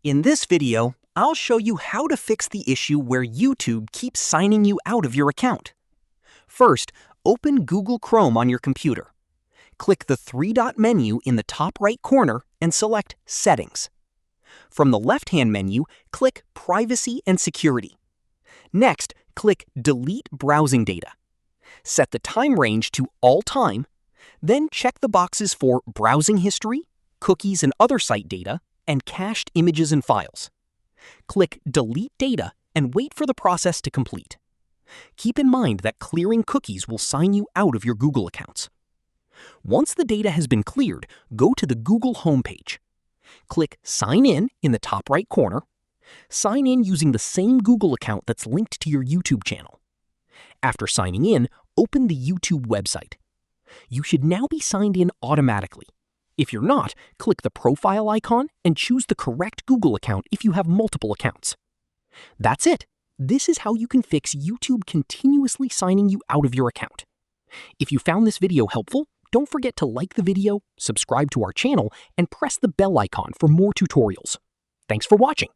In this video, I'll show you how to fix the issue where YouTube keeps signing you out of your account. First, open Google Chrome on your computer. Click the three-dot menu in the top right corner and select Settings. From the left-hand menu, click Privacy and Security. Next, click Delete Browsing Data. Set the time range to All Time, then check the boxes for Browsing History, Cookies and other site data, and cached images and files. Click Delete Data and wait for the process to complete. Keep in mind that clearing cookies will sign you out of your Google accounts. Once the data has been cleared, go to the Google homepage. Click Sign In the top right corner. Sign in using the same Google account that's linked to your YouTube channel. After signing in, open the YouTube website. You should now be signed in automatically. If you're not, click the profile icon and choose the correct Google account if you have multiple accounts. That's it. This is how you can fix YouTube continuously signing you out of your account. If you found this video helpful, don't forget to like the video, subscribe to our channel, and press the bell icon for more tutorials. Thanks for watching.